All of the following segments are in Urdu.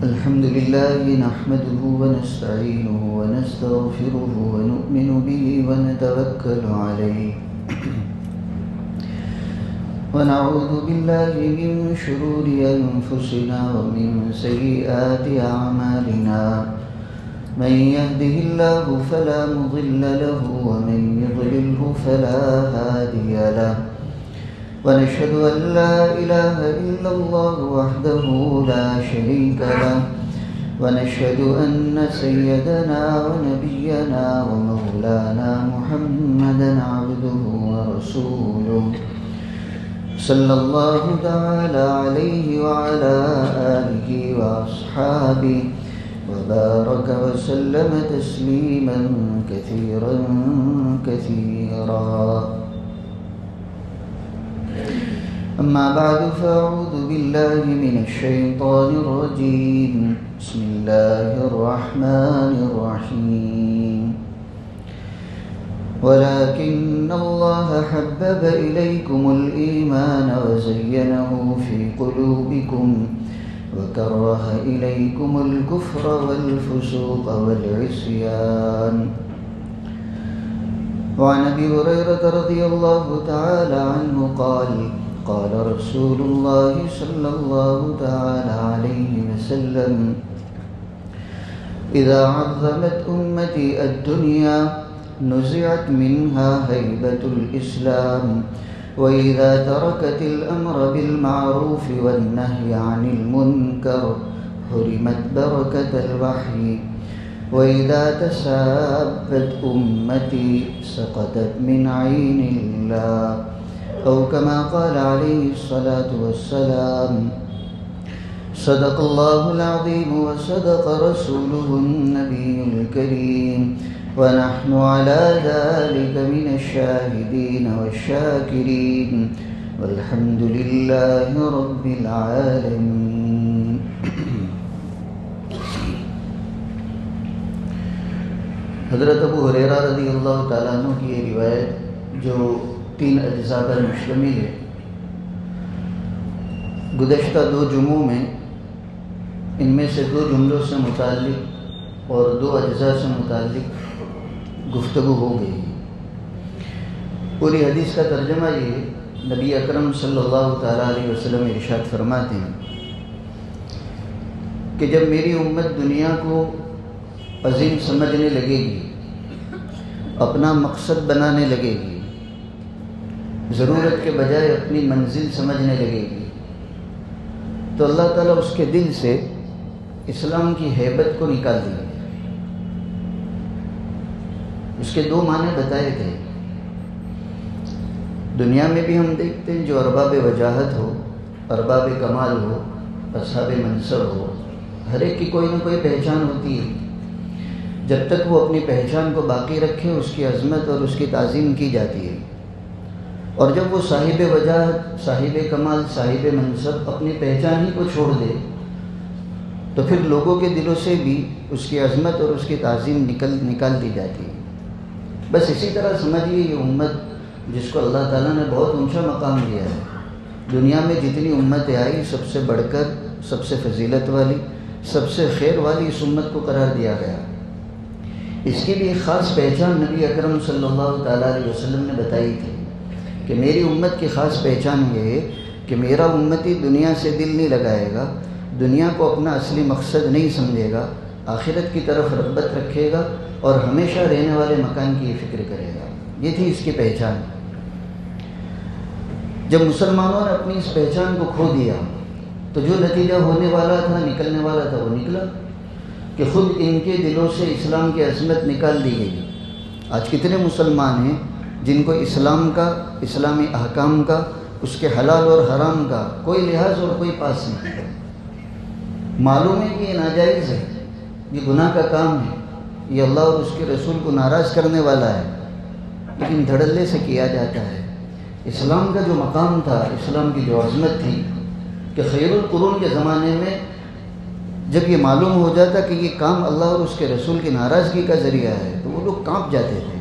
الحمد لله نحمده ونستعينه ونستغفره ونؤمن به ونتوكل عليه ونعوذ بالله من شرور أنفسنا ومن سيئات أعمالنا من يهده الله فلا مضل له ومن يضلله فلا هادي له ونشهد أن لا إله إلا الله وحده لا شريك له ونشهد أن سيدنا ونبينا ومولانا محمدا عبده ورسوله صلى الله تعالى عليه وعلى آله وأصحابه وبارك وسلم تسليما كثيرا كثيرا. أما بعد فأعوذ بالله من الشيطان الرجيم. بسم الله الرحمن الرحيم. ولكن الله حبب إليكم الإيمان وزينه في قلوبكم وكره إليكم الكفر والفسوق والعصيان. وعن أبي هريرة رضي الله تعالى عنه قال قال رسول الله صلى الله تعالى عليه وسلم إذا عظمت أمتي الدنيا نزعت منها هيبة الإسلام وإذا تركت الأمر بالمعروف والنهي عن المنكر حرمت بركة الوحي وإذا تسابت أمتي سقطت من عين الله أو كما قال عليه الصلاة والسلام. صدق الله العظيم وصدق رسوله النبي الكريم ونحن على ذلك من الشاهدين والشاكرين والحمد لله رب العالمين. حضرت ابو ہریرہ رضی اللہ تعالیٰ عنہ کی یہ روایت جو 3 اجزاء پر مشتمل ہے، گزشتہ 2 جمعوں میں ان میں سے 2 جملوں سے متعلق اور 2 اجزاء سے متعلق گفتگو ہو گئی. پوری حدیث کا ترجمہ یہ نبی اکرم صلی اللہ تعالیٰ علیہ وسلم ارشاد فرماتے ہیں کہ جب میری امت دنیا کو عظیم سمجھنے لگے گی، اپنا مقصد بنانے لگے گی، ضرورت کے بجائے اپنی منزل سمجھنے لگے گی، تو اللہ تعالیٰ اس کے دل سے اسلام کی ہیبت کو نکال دیں گے. اس کے 2 معنی بتائے گئے. دنیا میں بھی ہم دیکھتے ہیں جو ارباب وجاہت ہو، ارباب کمال ہو، اصحاب منصب ہو، ہر ایک کی کوئی نہ کوئی پہچان ہوتی ہے. جب تک وہ اپنی پہچان کو باقی رکھے اس کی عظمت اور اس کی تعظیم کی جاتی ہے، اور جب وہ صاحب وجاہت، صاحب کمال، صاحب منصب اپنی پہچان ہی کو چھوڑ دے تو پھر لوگوں کے دلوں سے بھی اس کی عظمت اور اس کی تعظیم نکال دی جاتی ہے. بس اسی طرح سمجھیے یہ امت جس کو اللہ تعالیٰ نے بہت اونچا مقام دیا ہے، دنیا میں جتنی امتیں آئی سب سے بڑھ کر، سب سے فضیلت والی، سب سے خیر والی اس امت کو قرار دیا گیا. اس کی بھی ایک خاص پہچان نبی اکرم صلی اللہ تعالیٰ علیہ وسلم نے بتائی تھی کہ میری امت کی خاص پہچان یہ ہے کہ میرا امتی دنیا سے دل نہیں لگائے گا، دنیا کو اپنا اصلی مقصد نہیں سمجھے گا، آخرت کی طرف رغبت رکھے گا اور ہمیشہ رہنے والے مکان کی یہ فکر کرے گا. یہ تھی اس کی پہچان. جب مسلمانوں نے اپنی اس پہچان کو کھو دیا تو جو نتیجہ ہونے والا تھا، نکلنے والا تھا، وہ نکلا کہ خود ان کے دلوں سے اسلام کی عظمت نکال دی گئی. آج کتنے مسلمان ہیں جن کو اسلام کا، اسلامی احکام کا، اس کے حلال اور حرام کا کوئی لحاظ اور کوئی پاس نہیں. معلوم ہے کہ یہ ناجائز ہے، یہ گناہ کا کام ہے، یہ اللہ اور اس کے رسول کو ناراض کرنے والا ہے، لیکن دھڑلے سے کیا جاتا ہے. اسلام کا جو مقام تھا، اسلام کی جو عظمت تھی کہ خیر القرون کے زمانے میں جب یہ معلوم ہو جاتا کہ یہ کام اللہ اور اس کے رسول کی ناراضگی کا ذریعہ ہے تو وہ لوگ کانپ جاتے تھے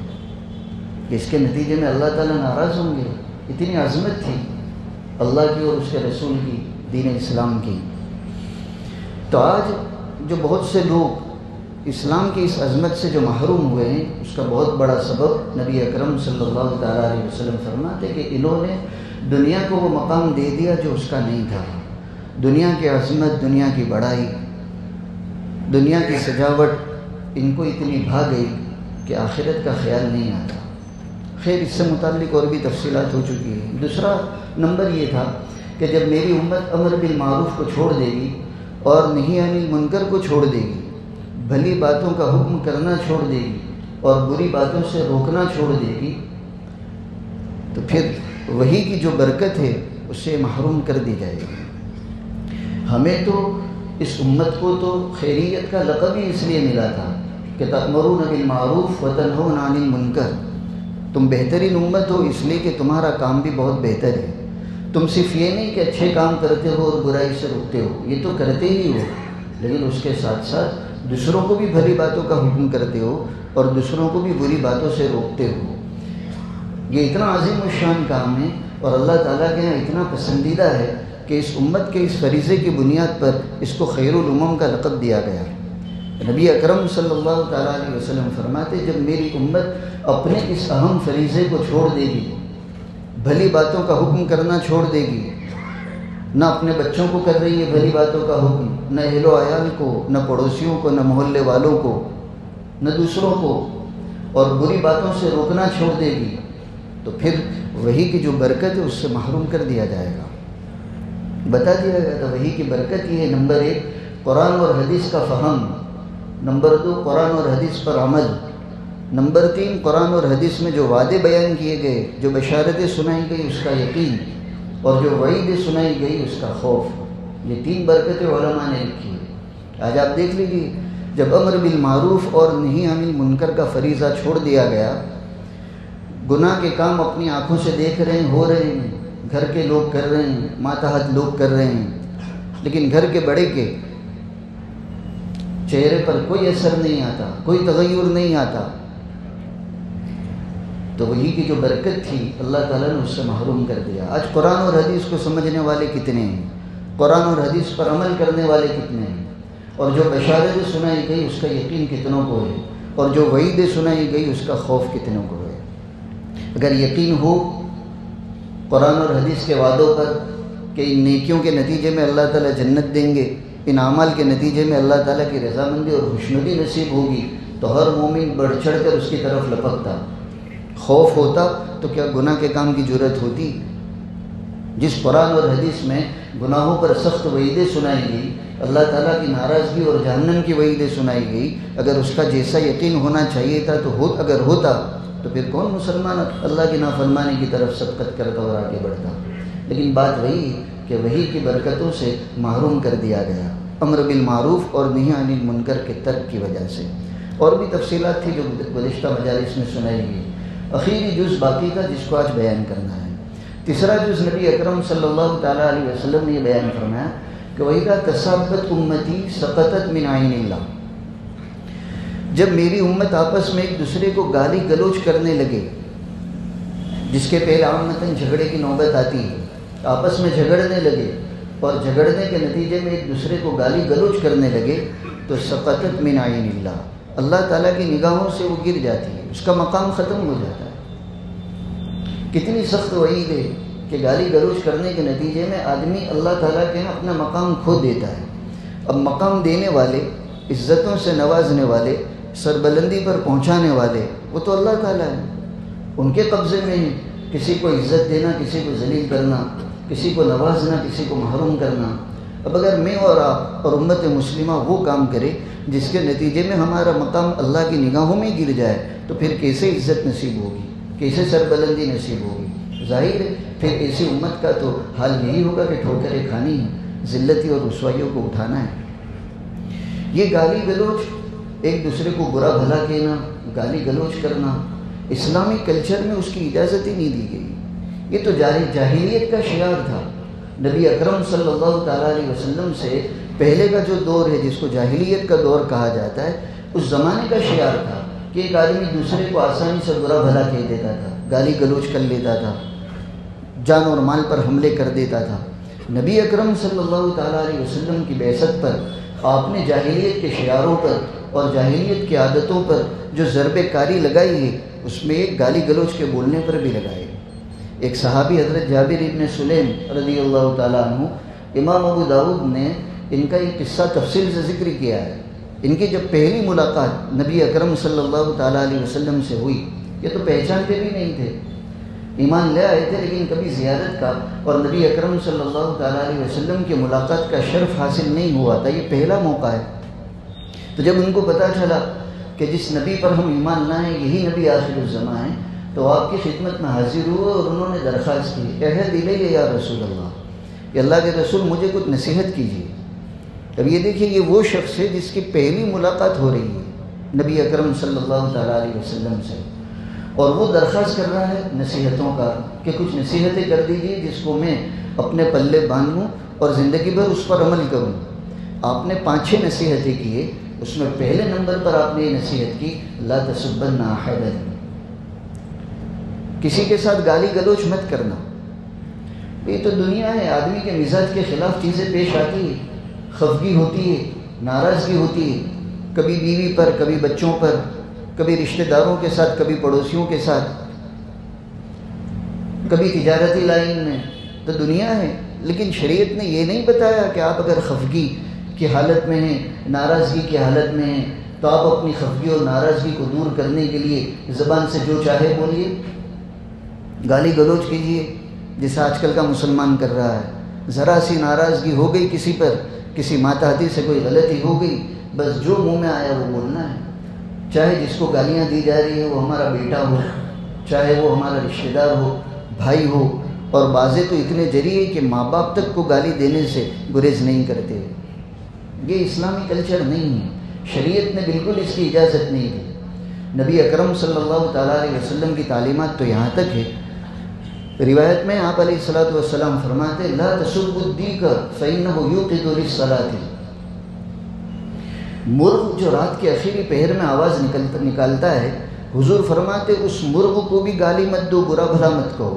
کہ اس کے نتیجے میں اللہ تعالیٰ ناراض ہوں گے. اتنی عظمت تھی اللہ کی اور اس کے رسول کی، دین اسلام کی. تو آج جو بہت سے لوگ اسلام کی اس عظمت سے جو محروم ہوئے ہیں، اس کا بہت بڑا سبب نبی اکرم صلی اللہ تعالیٰ علیہ وسلم فرماتے کہ انہوں نے دنیا کو وہ مقام دے دیا جو اس کا نہیں تھا۔ دنیا کی عظمت، دنیا کی بڑائی، دنیا کی سجاوٹ ان کو اتنی بھا گئی کہ آخرت کا خیال نہیں آتا۔ خیر، اس سے متعلق اور بھی تفصیلات ہو چکی ہیں۔ دوسرا نمبر یہ تھا کہ جب میری امت امر بالمعروف کو چھوڑ دے گی اور نہی عن المنکر کو چھوڑ دے گی، بھلی باتوں کا حکم کرنا چھوڑ دے گی اور بری باتوں سے روکنا چھوڑ دے گی، تو پھر وہی کی جو برکت ہے اس سے محروم کر دی جائے گی۔ ہمیں تو اس امت کو تو خیریت کا لقب ہی اس لیے ملا تھا کہ تأمرون بالمعروف وتنہون عن المنکر، تم بہترین امت ہو اس لیے کہ تمہارا کام بھی بہت بہتر ہے۔ تم صرف یہ نہیں کہ اچھے کام کرتے ہو اور برائی سے روکتے ہو، یہ تو کرتے ہی ہو، لیکن اس کے ساتھ ساتھ دوسروں کو بھی بھلی باتوں کا حکم کرتے ہو اور دوسروں کو بھی بری باتوں سے روکتے ہو۔ یہ اتنا عظیم الشان کام ہے اور اللہ تعالیٰ کے یہاں اتنا پسندیدہ ہے کہ اس امت کے اس فریضے کی بنیاد پر اس کو خیر الامم کا لقب دیا گیا۔ نبی اکرم صلی اللہ تعالیٰ علیہ وسلم فرماتے جب میری امت اپنے اس اہم فریضے کو چھوڑ دے گی، بھلی باتوں کا حکم کرنا چھوڑ دے گی، نہ اپنے بچوں کو کر رہی ہے بھلی باتوں کا حکم، نہ اہل و عیال کو، نہ پڑوسیوں کو، نہ محلے والوں کو، نہ دوسروں کو، اور بری باتوں سے روکنا چھوڑ دے گی، تو پھر وہی کی جو برکت ہے اس سے محروم کر دیا جائے گا۔ بتا دیا گیا تھا وہی کی برکت یہ ہے، نمبر 1 قرآن اور حدیث کا فہم، نمبر 2 قرآن اور حدیث پر عمل، نمبر 3 قرآن اور حدیث میں جو وعدے بیان کیے گئے، جو بشارتیں سنائی گئی اس کا یقین، اور جو وعیدیں سنائی گئی اس کا خوف۔ یہ 3 برکتیں علماء نے لکھی ہیں۔ آج آپ دیکھ لیجیے، جب امر بالمعروف اور نہی عن المنکر کا فریضہ چھوڑ دیا گیا، گناہ کے کام اپنی آنکھوں سے دیکھ رہے ہیں، ہو رہے ہیں، گھر کے لوگ کر رہے ہیں، ماتحت لوگ کر رہے ہیں، لیکن گھر کے بڑے کے چہرے پر کوئی اثر نہیں آتا، کوئی تغیر نہیں آتا، تو وہی کی جو برکت تھی اللہ تعالیٰ نے اس سے محروم کر دیا۔ آج قرآن اور حدیث کو سمجھنے والے کتنے ہیں، قرآن اور حدیث پر عمل کرنے والے کتنے ہیں، اور جو بشارتیں سنائی گئی اس کا یقین کتنوں کو ہے، اور جو وعیدیں سنائی گئی اس کا خوف کتنوں کو ہے۔ اگر یقین ہو قرآن اور حدیث کے وعدوں پر کہ ان نیکیوں کے نتیجے میں اللہ تعالیٰ جنت دیں گے، ان اعمال کے نتیجے میں اللہ تعالیٰ کی رضامندی اور خوشنودی نصیب ہوگی، تو ہر مومن بڑھ چڑھ کر اس کی طرف لپکتا۔ خوف ہوتا تو کیا گناہ کے کام کی جرت ہوتی؟ جس قرآن اور حدیث میں گناہوں پر سخت وعیدیں سنائی گئی، اللہ تعالیٰ کی ناراضگی اور جہنم کی وعیدیں سنائی گئی، اگر اس کا جیسا یقین ہونا چاہیے تھا تو اگر ہوتا تو پھر کون مسلمان اللہ کی نافرمانی کی طرف سبقت کرتا اور آگے بڑھتا؟ لیکن بات وہی کہ وہی کی برکتوں سے محروم کر دیا گیا، امر بالمعروف اور نہی عن المنکر کے ترک کی وجہ سے۔ اور بھی تفصیلات تھی جو گزشتہ مجالس میں سنائی گئی۔ اخیری جز باقی تھا جس کو آج بیان کرنا ہے۔ تیسرا جز نبی اکرم صلی اللہ تعالیٰ علیہ وسلم نے یہ بیان فرمایا کہ وَإِذَا تَسَابَّتْ أُمَّتِي سَقَطَتْ مِنْ عَيْنِ اللَّهِ، جب میری امت آپس میں ایک دوسرے کو گالی گلوچ کرنے لگے، جس کے پہلے عامتاً جھگڑے کی نوبت آتی ہے، آپس میں جھگڑنے لگے اور جھگڑنے کے نتیجے میں ایک دوسرے کو گالی گلوچ کرنے لگے، تو سقطت من عین اللہ، اللہ تعالیٰ کی نگاہوں سے وہ گر جاتی ہے، اس کا مقام ختم ہو جاتا ہے۔ کتنی سخت وعید ہے کہ گالی گلوچ کرنے کے نتیجے میں آدمی اللہ تعالیٰ کے یہاں اپنا مقام کھو دیتا ہے۔ اب مقام دینے والے، عزتوں سے نوازنے والے، سربلندی پر پہنچانے والے وہ تو اللہ تعالیٰ ہیں، ان کے قبضے میں ہیں۔ کسی کو عزت دینا، کسی کو ذلیل کرنا، کسی کو نوازنا، کسی کو محروم کرنا۔ اب اگر میں اور آپ اور امت مسلمہ وہ کام کرے جس کے نتیجے میں ہمارا مقام اللہ کی نگاہوں میں گر جائے، تو پھر کیسے عزت نصیب ہوگی، کیسے سربلندی نصیب ہوگی؟ ظاہر ہے پھر ایسی امت کا تو حال یہی ہوگا کہ ٹھوکریں کھانی ہیں، ذلتی اور رسوائیوں کو اٹھانا ہے۔ یہ گالی گلوچ، ایک دوسرے کو برا بھلا کہنا، گالی گلوچ کرنا، اسلامی کلچر میں اس کی اجازت ہی نہیں دی گئی۔ یہ تو جاہلیت کا شعار تھا۔ نبی اکرم صلی اللہ تعالیٰ علیہ وسلم سے پہلے کا جو دور ہے جس کو جاہلیت کا دور کہا جاتا ہے، اس زمانے کا شعار تھا کہ ایک آدمی دوسرے کو آسانی سے برا بھلا کہہ دیتا تھا، گالی گلوچ کر لیتا تھا، جان اور مال پر حملے کر دیتا تھا۔ نبی اکرم صلی اللہ تعالیٰ علیہ وسلم کی بعثت پر آپ نے جاہلیت کے شعاروں پر اور جاہلیت کی عادتوں پر جو ضرب کاری لگائی ہے اس میں ایک گالی گلوچ کے بولنے پر بھی لگائے۔ ایک صحابی حضرت جابر ابن سلیم رضی اللہ تعالیٰ عنہ، امام ابو داؤد نے ان کا یہ قصہ تفصیل سے ذکر کیا ہے۔ ان کی جب پہلی ملاقات نبی اکرم صلی اللہ تعالیٰ علیہ وسلم سے ہوئی، یہ تو پہچانتے بھی نہیں تھے، ایمان لے آئے تھے لیکن کبھی زیارت کا اور نبی اکرم صلی اللہ تعالیٰ علیہ وسلم کی ملاقات کا شرف حاصل نہیں ہوا تھا، یہ پہلا موقع ہے۔ تو جب ان کو پتہ چلا کہ جس نبی پر ہم ایمان لائیں یہی نبی آخر الزماں ہیں، تو آپ کی خدمت میں حاضر ہوئے اور انہوں نے درخواست کی، عہد الیہ یا رسول اللہ، کہ اللہ کے رسول مجھے کچھ نصیحت کیجیے۔ اب یہ دیکھیے، یہ وہ شخص ہے جس کی پہلی ملاقات ہو رہی ہے نبی اکرم صلی اللہ تعالیٰ علیہ وسلم سے، اور وہ درخواست کر رہا ہے نصیحتوں کا کہ کچھ نصیحتیں کر دیجیے جس کو میں اپنے پلے باندھوں اور زندگی بھر اس پر عمل کروں۔ آپ نے 5-6 نصیحتیں کیے، اس میں پہلے نمبر پر آپ نے یہ نصیحت کی، لا تسبن احدا، کسی کے ساتھ گالی گلوچ مت کرنا۔ یہ تو دنیا ہے، آدمی کے مزاج کے خلاف چیزیں پیش آتی ہیں، خفگی ہوتی ہے، ناراضگی ہوتی ہے، کبھی بیوی پر، کبھی بچوں پر، کبھی رشتہ داروں کے ساتھ، کبھی پڑوسیوں کے ساتھ، کبھی تجارتی لائن میں، تو دنیا ہے۔ لیکن شریعت نے یہ نہیں بتایا کہ آپ اگر خفگی کی حالت میں ہیں، ناراضگی کی حالت میں ہیں، تو آپ اپنی خفگی اور ناراضگی کو دور کرنے کے لیے زبان سے جو چاہے بولیے، گالی گلوچ کیجیے، جیسا آج کل کا مسلمان کر رہا ہے۔ ذرا سی ناراضگی ہو گئی کسی پر، کسی ماتحتی سے کوئی غلطی ہو گئی، بس جو منہ میں آیا وہ بولنا ہے، چاہے جس کو گالیاں دی جا رہی ہے وہ ہمارا بیٹا ہو، چاہے وہ ہمارا رشتہ دار ہو، بھائی ہو، اور بعضے تو اتنے جری ہیں کہ ماں باپ تک کو گالی دینے سے گریز نہیں کرتے۔ یہ اسلامی کلچر نہیں ہے، شریعت نے بالکل اس کی اجازت نہیں دی۔ نبی اکرم صلی اللہ تعالیٰ علیہ وسلم کی تعلیمات تو یہاں تک ہے، روایت میں آپ علیہ الصلوۃ والسلام فرماتے، لا تسبوا الدیک فإنہ یوقظ للصلاۃ، مرغ جو رات کے آخری پہر میں آواز نکالتا ہے، حضور فرماتے اس مرغ کو بھی گالی مت دو، برا بھلا مت کہو۔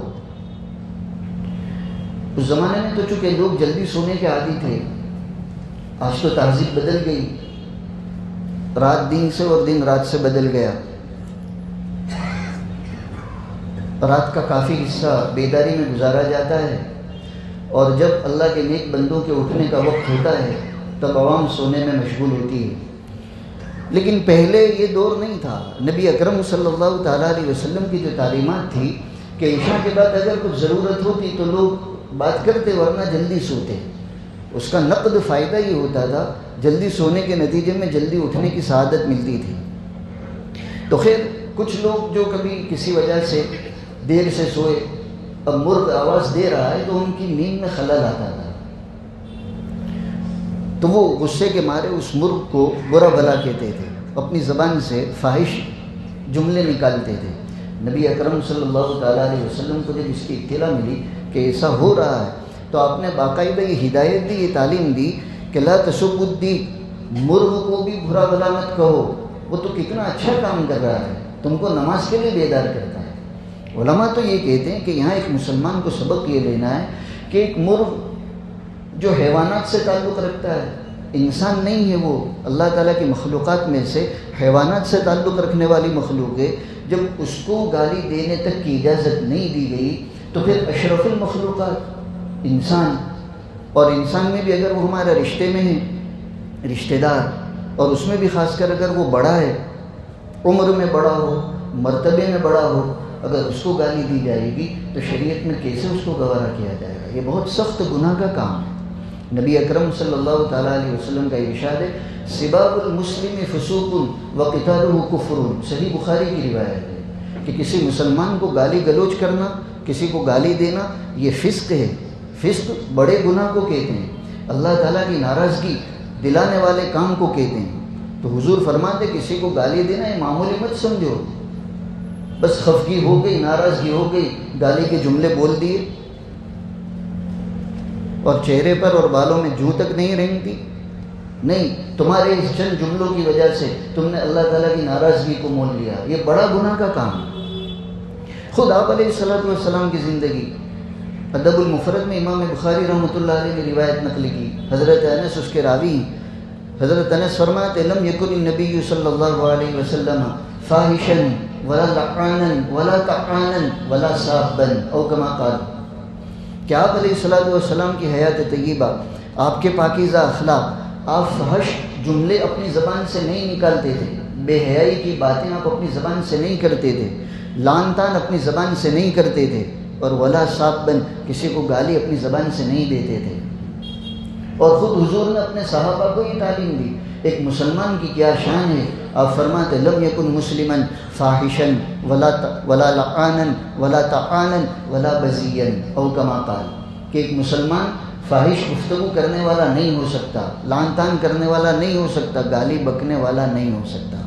اس زمانے میں تو چونکہ لوگ جلدی سونے کے عادی تھے، آج تو تہذیب بدل گئی، رات دن سے اور دن رات سے بدل گیا، رات کا کافی حصہ بیداری میں گزارا جاتا ہے، اور جب اللہ کے نیک بندوں کے اٹھنے کا وقت ہوتا ہے تب عوام سونے میں مشغول ہوتی ہے۔ لیکن پہلے یہ دور نہیں تھا۔ نبی اکرم صلی اللہ تعالیٰ علیہ وسلم کی جو تعلیمات تھی کہ عشاء کے بعد اگر کچھ ضرورت ہوتی تو لوگ بات کرتے ورنہ جلدی سوتے، اس کا نقد فائدہ یہ ہوتا تھا، جلدی سونے کے نتیجے میں جلدی اٹھنے کی سعادت ملتی تھی۔ تو خیر کچھ لوگ جو کبھی کسی وجہ سے دیر سے سوئے، اب مرغ آواز دے رہا ہے تو ان کی نیند میں خلل آتا تھا، تو وہ غصے کے مارے اس مرغ کو برا بھلا کہتے تھے، اپنی زبان سے فاحش جملے نکالتے تھے۔ نبی اکرم صلی اللہ تعالیٰ علیہ وسلم کو جب اس کی اطلاع ملی کہ ایسا ہو رہا ہے تو آپ نے باقاعدہ یہ ہدایت دی، یہ تعلیم دی کہ لا تسبوا الدیک، مرغ کو بھی برا بھلا مت کہو، وہ تو کتنا اچھا کام کر رہا ہے، تم کو نماز کے لیے بیدار کرتا ہے۔ علماء تو یہ کہتے ہیں کہ یہاں ایک مسلمان کو سبق یہ لینا ہے کہ ایک مرغ جو حیوانات سے تعلق رکھتا ہے، انسان نہیں ہے، وہ اللہ تعالیٰ کی مخلوقات میں سے حیوانات سے تعلق رکھنے والی مخلوق ہے، جب اس کو گالی دینے تک کی اجازت نہیں دی گئی تو پھر اشرف المخلوقات انسان، اور انسان میں بھی اگر وہ ہمارا رشتے میں ہے، رشتہ دار، اور اس میں بھی خاص کر اگر وہ بڑا ہے، عمر میں بڑا ہو، مرتبے میں بڑا ہو، اگر اس کو گالی دی جائے گی تو شریعت میں کیسے اس کو گوارا کیا جائے گا؟ یہ بہت سخت گناہ کا کام ہے۔ نبی اکرم صلی اللہ تعالیٰ علیہ وسلم کا ارشاد ہے، سباب المسلم فسوق وقتالہ کفر، صحیح بخاری کی روایت ہے کہ کسی مسلمان کو گالی گلوچ کرنا، کسی کو گالی دینا، یہ فسق ہے۔ فسق بڑے گناہ کو کہتے ہیں، اللہ تعالیٰ کی ناراضگی دلانے والے کام کو کہتے ہیں۔ تو حضور فرماتے کسی کو گالی دینا یہ معمولی مت سمجھو، بس خفگی ہو گئی، ناراضگی ہو گئی، گالی کے جملے بول دیے، اور چہرے پر اور بالوں میں جوں تک نہیں رینگتی، نہیں، تمہارے اس چند جملوں کی وجہ سے تم نے اللہ تعالیٰ کی ناراضگی کو مول لیا، یہ بڑا گناہ کا کام ہے۔ خود آپ علیہ الصلوۃ والسلام کی زندگی، ادب المفرد میں امام بخاری رحمۃ اللہ علیہ نے روایت نقل کی، حضرت انس اس کے راوی ہیں، حضرت انس فرماتے لم یکن النبی صلی اللہ علیہ وسلم فاحشا ولا لعانا ولا طعانا ولا سابا او کما قال، کہ آپ علیہ الصلوۃ والسلام کی حیات طیبہ، آپ کے پاکیزہ اخلاق، آپ فحش جملے اپنی زبان سے نہیں نکالتے تھے، بے حیائی کی باتیں آپ اپنی زبان سے نہیں کرتے تھے، لعن طعن اپنی زبان سے نہیں کرتے تھے، اور ولا سابن کسی کو گالی اپنی زبان سے نہیں دیتے تھے۔ اور خود حضور نے اپنے صحابہ کو یہ تعلیم دی۔ ایک مسلمان کی کیا شان ہے، آپ فرماتے لم یکن مسلما فاحشا ولا لعانا ولا طعانا ولا بذیا او کما قال، کہ ایک مسلمان فاحش گفتگو کرنے والا نہیں ہو سکتا، لعن طعن کرنے والا نہیں ہو سکتا، گالی بکنے والا نہیں ہو سکتا۔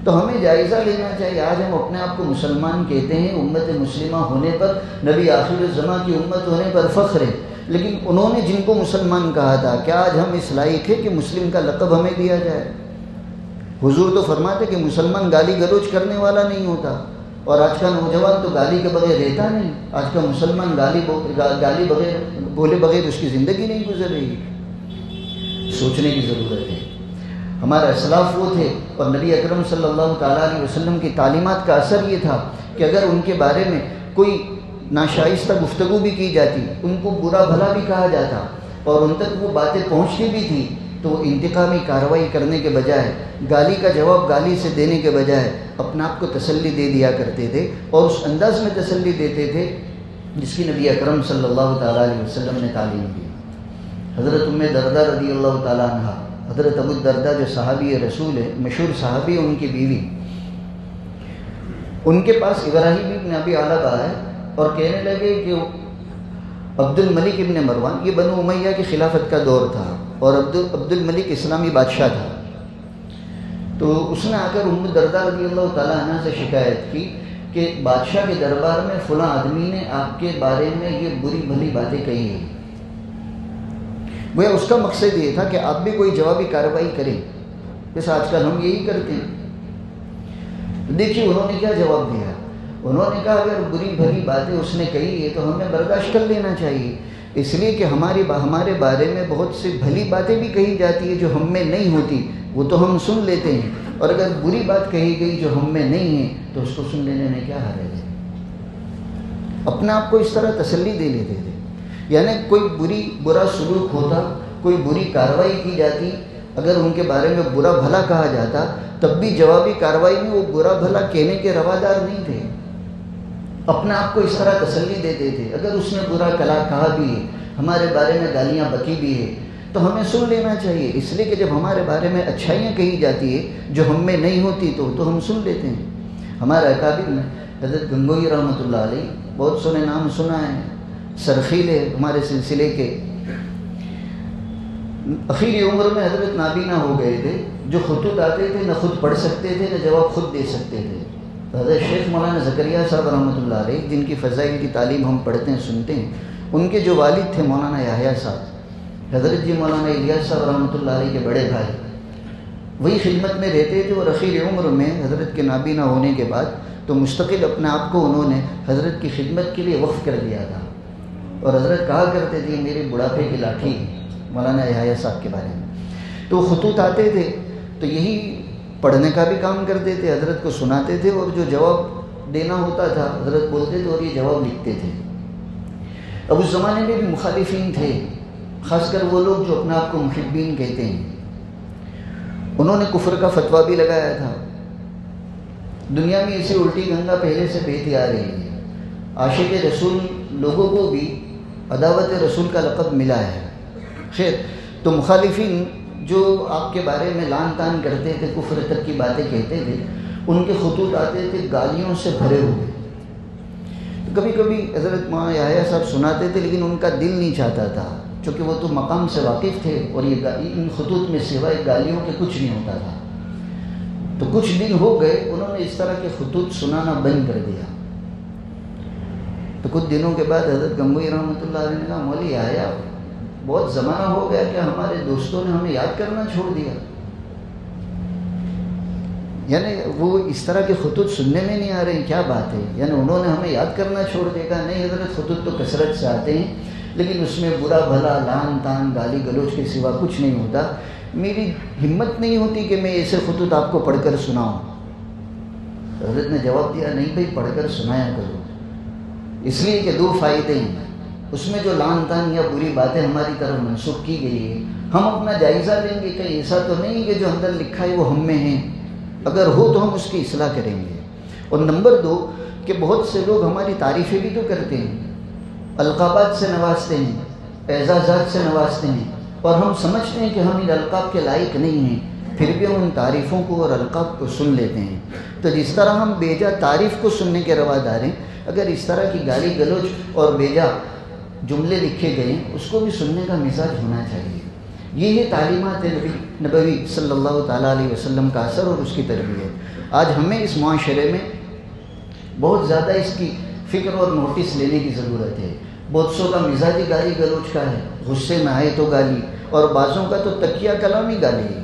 تو ہمیں جائزہ لینا چاہیے۔ آج ہم اپنے آپ کو مسلمان کہتے ہیں، امت مسلمہ ہونے پر، نبی آخر الزماں کی امت ہونے پر فخر ہے، لیکن انہوں نے جن کو مسلمان کہا تھا، کیا آج ہم اس لائق ہے کہ مسلم کا لقب ہمیں دیا جائے؟ حضور تو فرماتے کہ مسلمان گالی گلوچ کرنے والا نہیں ہوتا، اور آج کا نوجوان تو گالی کے بغیر رہتا نہیں۔ آج کا مسلمان گالی بغیر بولے بغیر اس کی زندگی نہیں گزر رہی۔ سوچنے کی ضرورت ہے۔ ہمارا اسلاف وہ تھے، اور نبی اکرم صلی اللہ تعالیٰ علیہ وسلم کی تعلیمات کا اثر یہ تھا کہ اگر ان کے بارے میں کوئی ناشائستہ گفتگو بھی کی جاتی، ان کو برا بھلا بھی کہا جاتا، اور ان تک وہ باتیں پہنچتی بھی تھی، تو وہ انتقامی کارروائی کرنے کے بجائے، گالی کا جواب گالی سے دینے کے بجائے اپنے آپ کو تسلی دے دیا کرتے تھے، اور اس انداز میں تسلی دیتے تھے جس کی نبی اکرم صلی اللہ تعالیٰ علیہ وسلم نے تعلیم دی۔ حضرت ام دردہ رضی اللہ تعالیٰ عنہ، حضرت ابو الدرداء جو صحابی رسول ہے، مشہور صحابی، ان کی بیوی، ان کے پاس ابراہیم ابن ابی علبہ آئے اور کہنے لگے کہ عبد الملک ابن مروان، یہ بنو امیہ کی خلافت کا دور تھا، اور عبد الملک اسلامی بادشاہ تھا، تو اس نے آ کر ام درداء رضی اللہ تعالیٰ عنہ سے شکایت کی کہ بادشاہ کے دربار میں فلاں آدمی نے آپ کے بارے میں یہ بری بھلی باتیں کہی ہیں۔ گویا اس کا مقصد یہ تھا کہ آپ بھی کوئی جوابی کارروائی کریں، جیسے آج کل ہم یہی کرتے ہیں۔ دیکھیے انہوں نے کیا جواب دیا۔ انہوں نے کہا اگر بری بھلی باتیں اس نے کہی ہے تو ہمیں برداشت کر لینا چاہیے، اس لیے کہ ہمارے بارے میں بہت سی بھلی باتیں بھی کہی جاتی ہے جو ہم میں نہیں ہوتی، وہ تو ہم سن لیتے ہیں، اور اگر بری بات کہی گئی جو ہم میں نہیں ہے تو اس کو سن لینے میں کیا حرج ہے۔ اپنے آپ کو اس طرح تسلی دے لیتے تھے، یعنی کوئی برا سلوک ہوتا، کوئی بری کارروائی کی جاتی، اگر ان کے بارے میں برا بھلا کہا جاتا، تب بھی جوابی کارروائی میں وہ برا بھلا کہنے کے روادار نہیں تھے، اپنے آپ کو اس طرح تسلی دیتے تھے۔ اگر اس نے برا کہا بھی ہے، ہمارے بارے میں گالیاں بکی بھی ہے، تو ہمیں سن لینا چاہیے، اس لیے کہ جب ہمارے بارے میں اچھائیاں کہی جاتی ہے جو ہم میں نہیں ہوتی تو ہم سن لیتے ہیں۔ ہمارے اکابر میں حضرت گنگوئی رحمۃ اللہ علیہ، بہت سنے نام سنا ہے، سرخیل ہے ہمارے سلسلے کے، اخیری عمر میں حضرت نابینا ہو گئے تھے، جو خطوط آتے تھے نہ خود پڑھ سکتے تھے نہ جواب خود دے سکتے تھے۔ حضرت شیخ مولانا زکریا صاحب رحمۃ اللہ علیہ، جن کی فضائل کی تعلیم ہم پڑھتے ہیں سنتے ہیں، ان کے جو والد تھے مولانا یحییٰ صاحب، حضرت جی مولانا الیاس صاحب رحمۃ اللہ علیہ کے بڑے بھائی، وہی خدمت میں رہتے تھے، اور اخیر عمر میں حضرت کے نابینا ہونے کے بعد تو مستقل اپنے آپ کو انہوں نے حضرت کی خدمت کے لیے وقف کر دیا تھا، اور حضرت کہا کرتے تھے میرے بڑھاپے کی لاٹھی مولانا یحییٰ صاحب کے بارے میں۔ تو خطوط آتے تھے تو یہی پڑھنے کا بھی کام کرتے تھے، حضرت کو سناتے تھے، اور جو جواب دینا ہوتا تھا حضرت بولتے تھے اور یہ جواب لکھتے تھے۔ اب اس زمانے میں بھی مخالفین تھے، خاص کر وہ لوگ جو اپنے آپ کو محبین کہتے ہیں، انہوں نے کفر کا فتویٰ بھی لگایا تھا۔ دنیا میں اسے الٹی گنگا پہلے سے بہتی آ رہی ہے، عاشق رسول لوگوں کو بھی عداوت رسول کا لقب ملا ہے۔ خیر، تو مخالفین جو آپ کے بارے میں لعن طعن کرتے تھے، کفر تک کی باتیں کہتے تھے، ان کے خطوط آتے تھے گالیوں سے بھرے ہوئے۔ کبھی کبھی حضرت مولانا یحییٰ صاحب سناتے تھے، لیکن ان کا دل نہیں چاہتا تھا، چونکہ وہ تو مقام سے واقف تھے، اور یہ ان خطوط میں سوائے گالیوں کے کچھ نہیں ہوتا تھا۔ تو کچھ دن ہو گئے، انہوں نے اس طرح کے خطوط سنانا بند کر دیا۔ تو کچھ دنوں کے بعد حضرت گنگوئی رحمۃ اللہ علیہ نے کہا مولوی یحییٰ، بہت زمانہ ہو گیا کہ ہمارے دوستوں نے ہمیں یاد کرنا چھوڑ دیا، یعنی وہ اس طرح کے خطوط سننے میں نہیں آ رہے ہیں، کیا بات ہے؟ یعنی انہوں نے ہمیں یاد کرنا چھوڑ دیا۔ کہا نہیں حضرت، خطوط تو کثرت سے آتے ہیں، لیکن اس میں برا بھلا لعن طعن گالی گلوچ کے سوا کچھ نہیں ہوتا. میری ہمت نہیں ہوتی کہ میں ایسے خطوط آپ کو پڑھ کر سناؤں. حضرت نے جواب دیا نہیں بھائی پڑھ کر سنایا کرو، اس لیے کہ دو فائدے ہیں. اس میں جو لعن طعن یا بری باتیں ہماری طرف منسوخ کی گئی ہے ہم اپنا جائزہ لیں گے، کہیں ایسا تو نہیں کہ جو اندر لکھا ہے وہ ہم میں ہیں، اگر ہو تو ہم اس کی اصلاح کریں گے. اور نمبر دو کہ بہت سے لوگ ہماری تعریفیں بھی تو کرتے ہیں، القابات سے نوازتے ہیں، اعزازات سے نوازتے ہیں، اور ہم سمجھتے ہیں کہ ہم ان القاب کے لائق نہیں ہیں، پھر بھی ہم ان تعریفوں کو اور القاب کو سن لیتے ہیں. تو جس طرح ہم بیجا تعریف کو سننے کے روادار ہیں، اگر اس طرح کی گالی گلوچ اور بیجا جملے لکھے گئے ہیں اس کو بھی سننے کا مزاج ہونا چاہیے. یہ ہے تعلیمات نبوی صلی اللہ تعالیٰ علیہ وسلم کا اثر اور اس کی تربیت. آج ہمیں اس معاشرے میں بہت زیادہ اس کی فکر اور نوٹس لینے کی ضرورت ہے. بہت سو کا مزاج گالی گلوچ کا ہے، غصے میں آئے تو گالی، اور بعضوں کا تو تکیہ کلامی گالی ہے،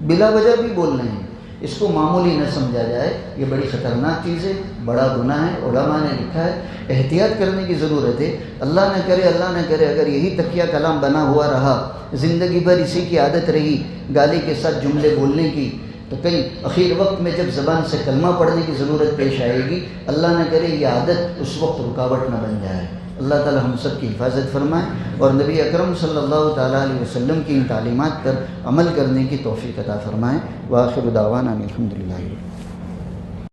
بلا وجہ بھی بول رہے ہیں. اس کو معمولی نہ سمجھا جائے، یہ بڑی خطرناک چیز ہے، بڑا گناہ ہے. علماء نے لکھا ہے احتیاط کرنے کی ضرورت ہے. اللہ نہ کرے اگر یہی تکیہ کلام بنا ہوا رہا، زندگی بھر اسی کی عادت رہی گالی کے ساتھ جملے بولنے کی، تو کہیں اخیر وقت میں جب زبان سے کلمہ پڑھنے کی ضرورت پیش آئے گی، اللہ نہ کرے یہ عادت اس وقت رکاوٹ نہ بن جائے. اللہ تعالی ہم سب کی حفاظت فرمائے اور نبی اکرم صلی اللہ تعالیٰ علیہ وسلم کی ان تعلیمات پر عمل کرنے کی توفیق عطا فرمائے. وآخر دعوانا الحمدللہ.